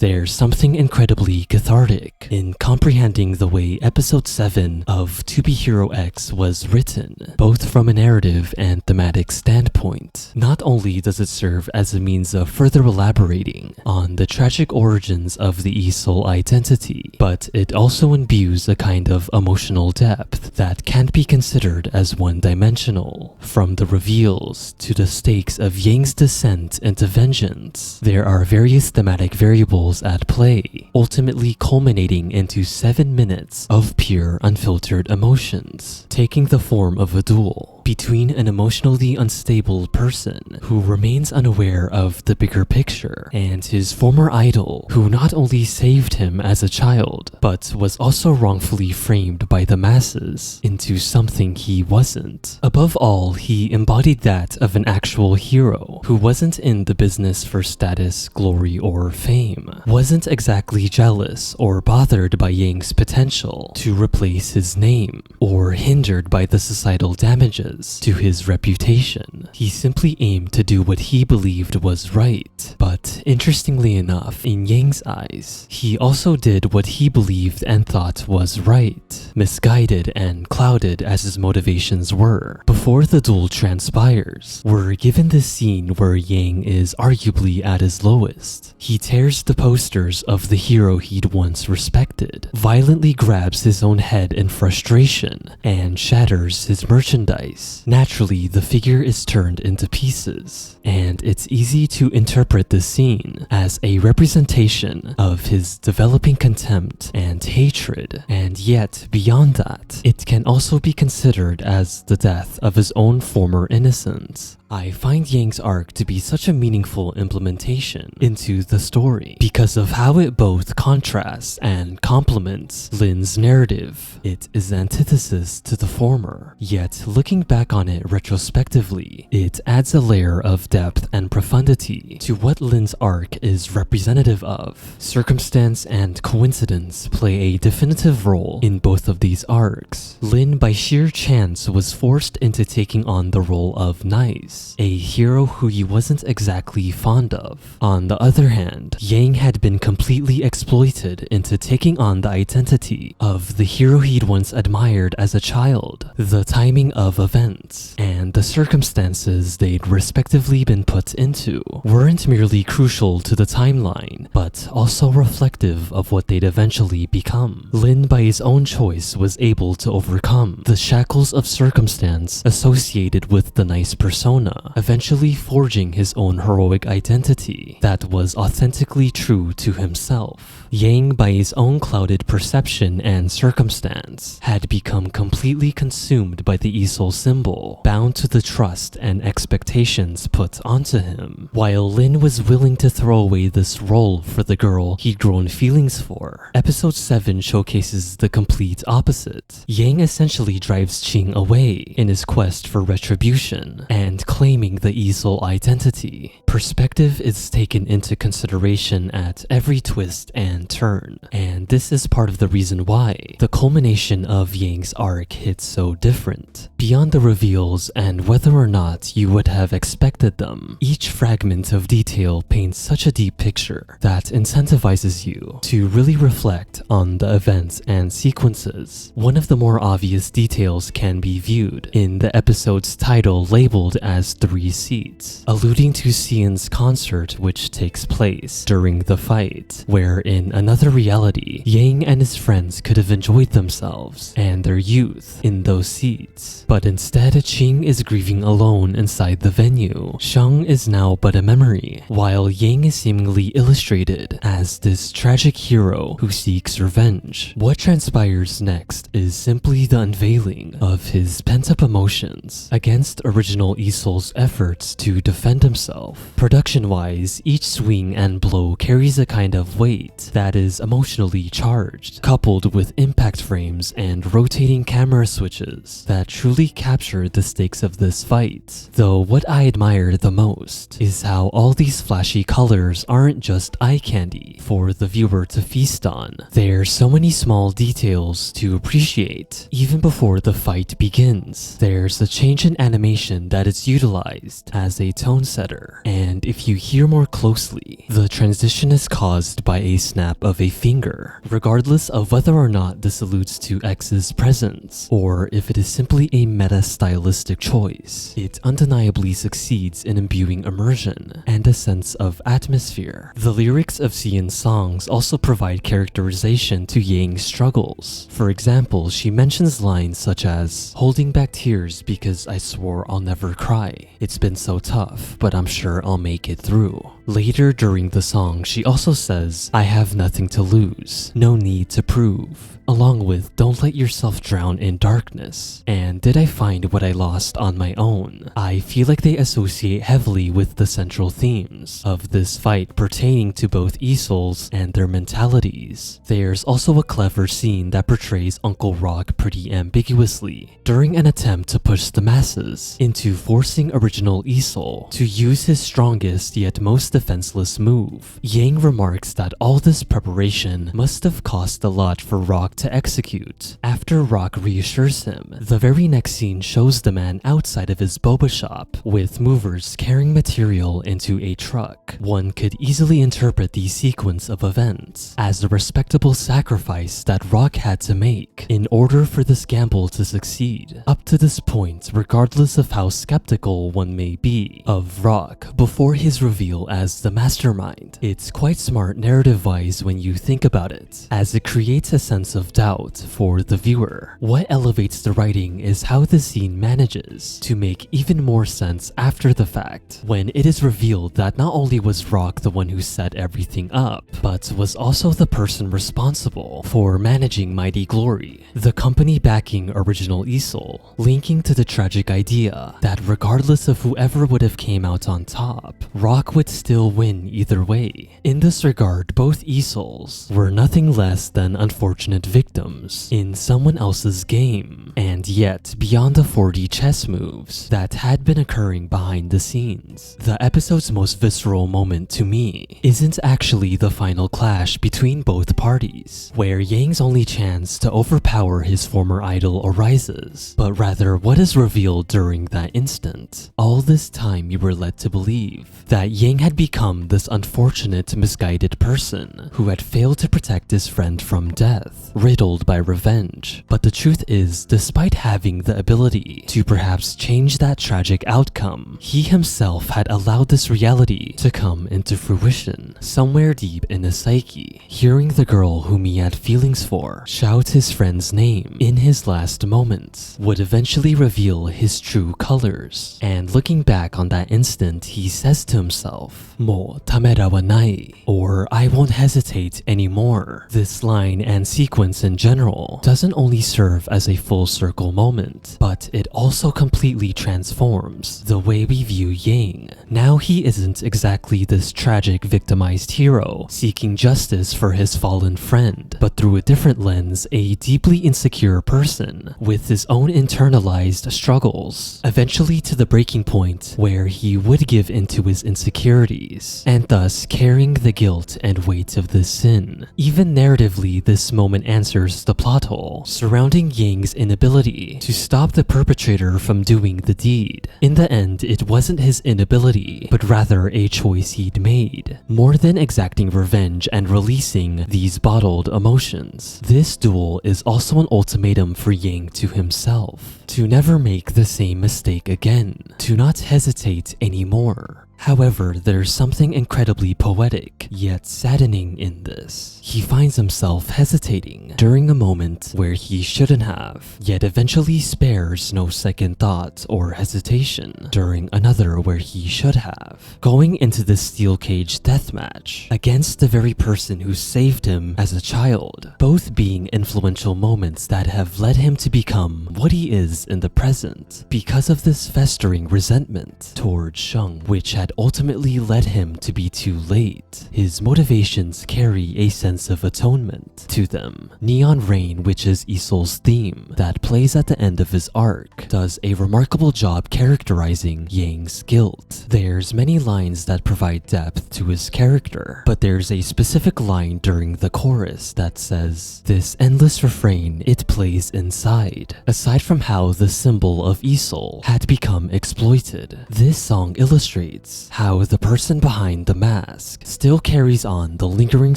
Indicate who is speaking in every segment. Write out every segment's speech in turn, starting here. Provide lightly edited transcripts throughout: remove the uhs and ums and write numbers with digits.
Speaker 1: There's something incredibly cathartic in comprehending the way Episode 7 of To Be Hero X was written, both from a narrative and thematic standpoint. Not only does it serve as a means of further elaborating on the tragic origins of the Easel identity, but it also imbues a kind of emotional depth that can't be considered as one-dimensional. From the reveals to the stakes of Yang's descent into vengeance, there are various thematic variables at play, ultimately culminating into 7 minutes of pure unfiltered emotions, taking the form of a duel between an emotionally unstable person who remains unaware of the bigger picture and his former idol who not only saved him as a child, but was also wrongfully framed by the masses into something he wasn't. Above all, he embodied that of an actual hero who wasn't in the business for status, glory, or fame, wasn't exactly jealous or bothered by Yang's potential to replace his name, or hindered by the societal damages to his reputation. He simply aimed to do what he believed was right. But interestingly enough, in Yang's eyes, he also did what he believed and thought was right, misguided and clouded as his motivations were. Before the duel transpires, we're given this scene where Yang is arguably at his lowest. He tears the posters of the hero he'd once respected, violently grabs his own head in frustration, and shatters his merchandise. Naturally, the figure is turned into pieces, and it's easy to interpret this scene as a representation of his developing contempt and hatred, and yet beyond that, it can also be considered as the death of his own former innocence. I find Yang's arc to be such a meaningful implementation into the story because of how it both contrasts and complements Lin's narrative. It is antithesis to the former, yet looking back on it retrospectively, it adds a layer of depth and profundity to what Lin's arc is representative of. Circumstance and coincidence play a definitive role in both of these arcs. Lin, by sheer chance, was forced into taking on the role of Nice, a hero who he wasn't exactly fond of. On the other hand, Yang had been completely exploited into taking on the identity of the hero he'd once admired as a child. The timing of events and the circumstances they'd respectively been put into weren't merely crucial to the timeline, but also reflective of what they'd eventually become. Lin, by his own choice, was able to overcome the shackles of circumstance associated with the Nice persona, eventually forging his own heroic identity that was authentically true to himself. Yang, by his own clouded perception and circumstance, had become completely consumed by the Easel symbol, bound to the trust and expectations put onto him, while Lin was willing to throw away this role for the girl he'd grown feelings for. Episode 7 showcases the complete opposite. Yang essentially drives Qing away in his quest for retribution and claiming the Easel identity. Perspective is taken into consideration at every twist and turn, and this is part of the reason why the culmination of Yang's arc hits so different. Beyond the reveals and whether or not you would have expected them, each fragment of detail paints such a deep picture that incentivizes you to really reflect on the events and sequences. One of the more obvious details can be viewed in the episode's title labeled as 3 Seats, alluding to Xian's concert which takes place during the fight, where in another reality, Yang and his friends could have enjoyed themselves and their youth in those seats. But instead, Qing is grieving alone inside the venue. Shang is now but a memory, while Yang is seemingly illustrated as this tragic hero who seeks revenge. What transpires next is simply the unveiling of his pent-up emotions against original Easel's efforts to defend himself. Production-wise, each swing and blow carries a kind of weight that is emotionally charged, coupled with impact frames and rotating camera switches that truly capture the stakes of this fight. Though what I admire the most is how all these flashy colors aren't just eye candy for the viewer to feast on. There's so many small details to appreciate even before the fight begins. There's a change in animation that is utilized utilized as a tone setter, and if you hear more closely, the transition is caused by a snap of a finger, regardless of whether or not this alludes to X's presence, or if it is simply a meta-stylistic choice. It undeniably succeeds in imbuing immersion and a sense of atmosphere. The lyrics of Xian's songs also provide characterization to Yang's struggles. For example, she mentions lines such as, "Holding back tears because I swore I'll never cry. It's been so tough, but I'm sure I'll make it through." Later during the song, she also says, "I have nothing to lose, no need to prove," along with "Don't let yourself drown in darkness" and "Did I find what I lost on my own." I feel like they associate heavily with the central themes of this fight pertaining to both Yi-souls and their mentalities. There's also a clever scene that portrays Uncle Rock pretty ambiguously during an attempt to push the masses into forcing original Yi-soul to use his strongest yet most defenseless move. Yang remarks that all this preparation must have cost a lot for Rock to execute. After Rock reassures him, the very next scene shows the man outside of his boba shop with movers carrying material into a truck. One could easily interpret the sequence of events as a respectable sacrifice that Rock had to make in order for this gamble to succeed. Up to this point, regardless of how skeptical one may be of Rock before his reveal as the mastermind, it's quite smart narrative-wise when you think about it, as it creates a sense of doubt for the viewer. What elevates the writing is how the scene manages to make even more sense after the fact, when it is revealed that not only was Rock the one who set everything up, but was also the person responsible for managing Mighty Glory, the company backing original Yi-soul, linking to the tragic idea that regardless of whoever would have came out on top, Rock would still win either way. In this regard, both Yi-souls were nothing less than unfortunate victims in someone else's game, and yet beyond the 4D chess moves that had been occurring behind the scenes. The episode's most visceral moment to me isn't actually the final clash between both parties, where Yang's only chance to overpower his former idol arises, but rather what is revealed during that instant. All this time you were led to believe that Yang had become this unfortunate, misguided person who had failed to protect his friend from death, riddled by revenge. But the truth is, despite having the ability to perhaps change that tragic outcome, he himself had allowed this reality to come into fruition. Somewhere deep in his psyche, hearing the girl whom he had feelings for shout his friend's name in his last moments would eventually reveal his true colors. And looking back on that instant, he says to himself, "Mo tamera wa nai," or "I won't hesitate anymore." This line and sequence in general doesn't only serve as a full circle moment, but it also completely transforms the way we view Yang. Now he isn't exactly this tragic victimized hero seeking justice for his fallen friend, but through a different lens, a deeply insecure person with his own internalized struggles, eventually to the breaking point where he would give into his insecurities, and thus carrying the guilt and weight of this sin. Even narratively, this moment answers the plot hole surrounding Yang's inability to stop the perpetrator from doing the deed. In the end, it wasn't his inability, but rather a choice he'd made. More than exacting revenge and releasing these bottled emotions, this duel is also an ultimatum for Yang to himself, to never make the same mistake again, to not hesitate anymore. However, there's something incredibly poetic, yet saddening in this. He finds himself hesitating during a moment where he shouldn't have, yet eventually spares no second thought or hesitation during another where he should have, going into this steel cage deathmatch against the very person who saved him as a child, both being influential moments that have led him to become what he is in the present because of this festering resentment towards Sheng, which had that ultimately led him to be too late. His motivations carry a sense of atonement to them. Neon Rain, which is Isol's theme that plays at the end of his arc, does a remarkable job characterizing Yang's guilt. There's many lines that provide depth to his character, but there's a specific line during the chorus that says, "This endless refrain, it plays inside." Aside from how the symbol of Isol had become exploited, this song illustrates how the person behind the mask still carries on the lingering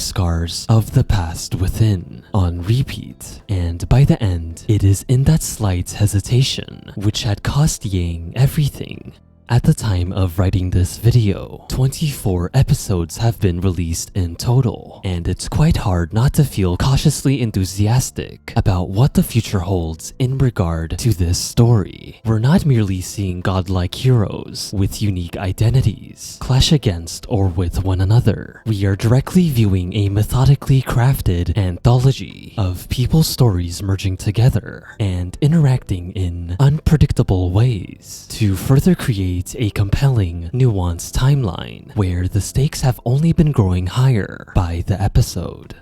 Speaker 1: scars of the past within, on repeat, and by the end, it is in that slight hesitation which had cost Yang everything. At the time of writing this video, 24 episodes have been released in total, and it's quite hard not to feel cautiously enthusiastic about what the future holds in regard to this story. We're not merely seeing godlike heroes with unique identities clash against or with one another. We are directly viewing a methodically crafted anthology of people's stories merging together and interacting in unpredictable ways to further create a compelling, nuanced timeline where the stakes have only been growing higher by the episode.